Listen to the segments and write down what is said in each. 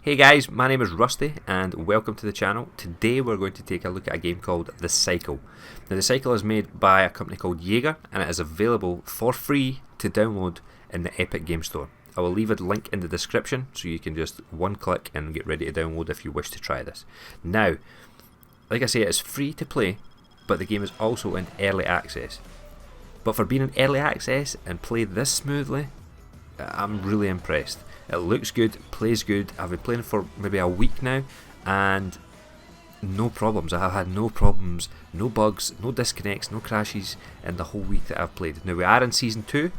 Hey guys, my name is Rusty and welcome to the channel. Today we're going to take a look at a game called The Cycle. Now The Cycle is made by a company called Jaeger and it is available for free to download in the Epic Game Store. I will leave a link in the description so you can just one click and get ready to download if you wish to try this. Now, like I say, it's free to play, but the game is also in early access. But for being in early access and play this smoothly, I'm really impressed. It looks good, plays good. I've been playing for maybe a week now and no problems. I have had no problems, no bugs, no disconnects, no crashes in the whole week that I've played. Now we are in Season 2,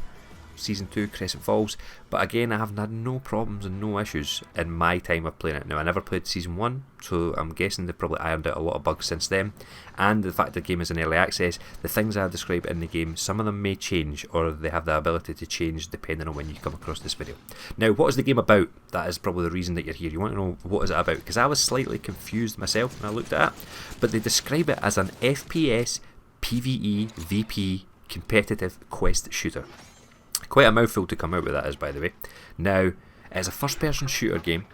Crescent Falls, but again I haven't had no problems and no issues in my time of playing it. Now I never played Season 1, so I'm guessing they've probably ironed out a lot of bugs since then, and the fact the game is in early access, the things I describe in the game, some of them may change, or they have the ability to change depending on when you come across this video. Now what is the game about? That is probably the reason that you're here. You want to know what is it about, because I was slightly confused myself when I looked at it, but they describe it as an FPS PvE VP competitive quest shooter. Quite a mouthful to come out with that is, by the way. Now, it's a first-person shooter game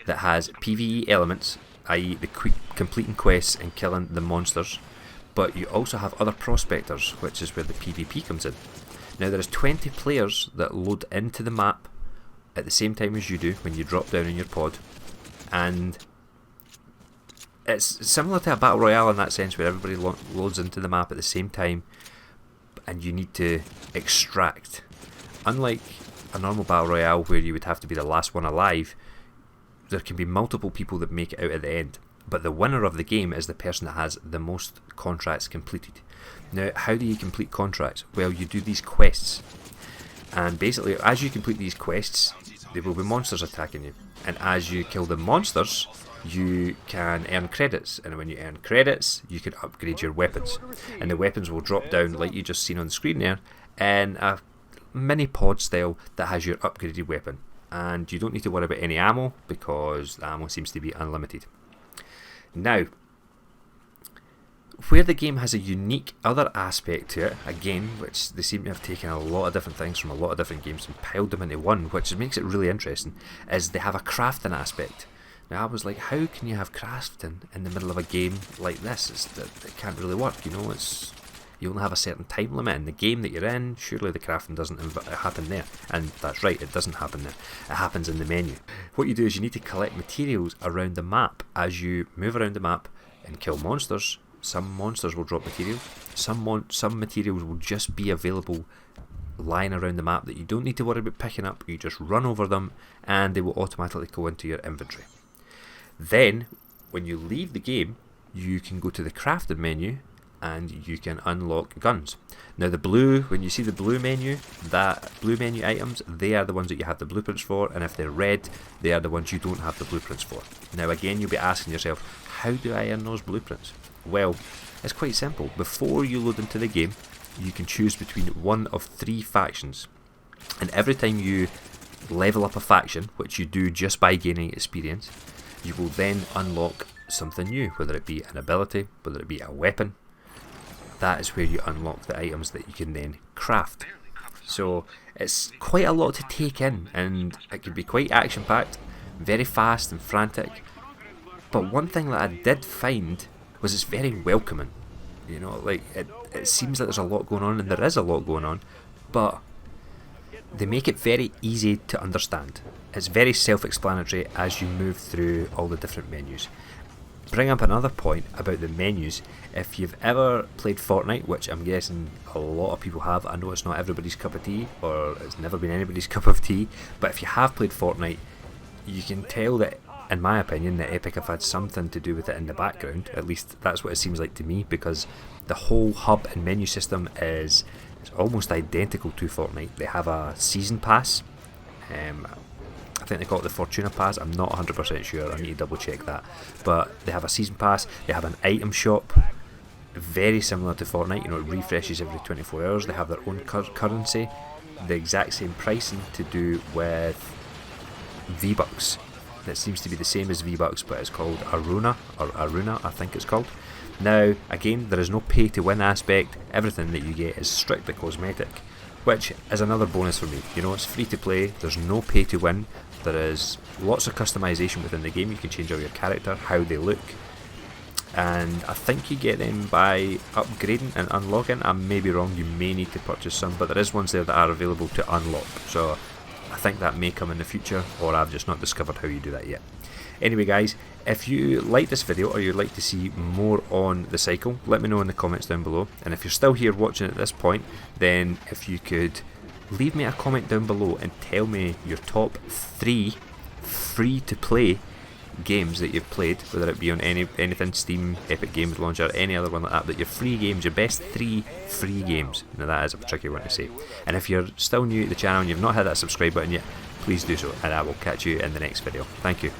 that has PvE elements, i.e. the completing quests and killing the monsters, but you also have other prospectors, which is where the PvP comes in. Now, there is 20 players that load into the map at the same time as you do when you drop down in your pod, and it's similar to a Battle Royale in that sense, where everybody loads into the map at the same time, and you need to extract. Unlike a normal Battle Royale where you would have to be the last one alive, there can be multiple people that make it out at the end, but the winner of the game is the person that has the most contracts completed. Now, how do you complete contracts? Well, you do these quests, and basically as you complete these quests, there will be monsters attacking you, and as you kill the monsters, you can earn credits, and when you earn credits, you can upgrade your weapons, and the weapons will drop down like you just seen on the screen there, in a mini pod style that has your upgraded weapon, and you don't need to worry about any ammo because the ammo seems to be unlimited. Now, where the game has a unique other aspect to it, again, which they seem to have taken a lot of different things from a lot of different games and piled them into one, which makes it really interesting, is they have a crafting aspect. Now I was like, how can you have crafting in the middle of a game like this? It can't really work, you know. You only have a certain time limit in the game that you're in. Surely the crafting doesn't happen there. And that's right, it doesn't happen there. It happens in the menu. What you do is you need to collect materials around the map. As you move around the map and kill monsters, some monsters will drop materials. Some materials will just be available lying around the map that you don't need to worry about picking up. You just run over them and they will automatically go into your inventory. Then, when you leave the game, you can go to the crafting menu and you can unlock guns. Now when you see the blue menu, that blue menu items, they are the ones that you have the blueprints for, and if they're red, they are the ones you don't have the blueprints for. Now again, you'll be asking yourself, how do I earn those blueprints? Well, it's quite simple. Before you load into the game, you can choose between one of 3 factions, and every time you level up a faction, which you do just by gaining experience, you will then unlock something new, whether it be an ability, whether it be a weapon. That is where you unlock the items that you can then craft. So it's quite a lot to take in, and it can be quite action packed, very fast and frantic. But one thing that I did find was it's very welcoming. You know, like it seems like there's a lot going on, and there is a lot going on, but they make it very easy to understand. It's very self-explanatory as you move through all the different menus. Bring up another point about the menus. If you've ever played Fortnite, which I'm guessing a lot of people have, I know it's not everybody's cup of tea, or it's never been anybody's cup of tea, but if you have played Fortnite, you can tell that, in my opinion, that Epic have had something to do with it in the background. At least that's what it seems like to me, because the whole hub and menu system is almost identical to Fortnite. They have a season pass. I think they call it the Fortuna Pass. I'm not 100% sure. I need to double check that. But they have a season pass. They have an item shop, very similar to Fortnite. You know, it refreshes every 24 hours. They have their own currency, the exact same pricing to do with V-Bucks. That seems to be the same as V-Bucks, but it's called Aruna, I think it's called. Now, again, there is no pay to win aspect, everything that you get is strictly cosmetic, which is another bonus for me. You know, it's free to play, there's no pay to win, there is lots of customization within the game, you can change all your character, how they look, and I think you get them by upgrading and unlocking. I may be wrong, you may need to purchase some, but there is ones there that are available to unlock, so I think that may come in the future, or I've just not discovered how you do that yet. Anyway guys, if you like this video or you'd like to see more on the cycle, let me know in the comments down below. And if you're still here watching at this point, then if you could leave me a comment down below and tell me your top 3 free to play games that you've played, whether it be on anything, Steam, Epic Games Launcher, any other one like that, but your free games, your best 3 free games. Now that is a tricky one to say. And if you're still new to the channel and you've not hit that subscribe button yet, please do so, and I will catch you in the next video. Thank you.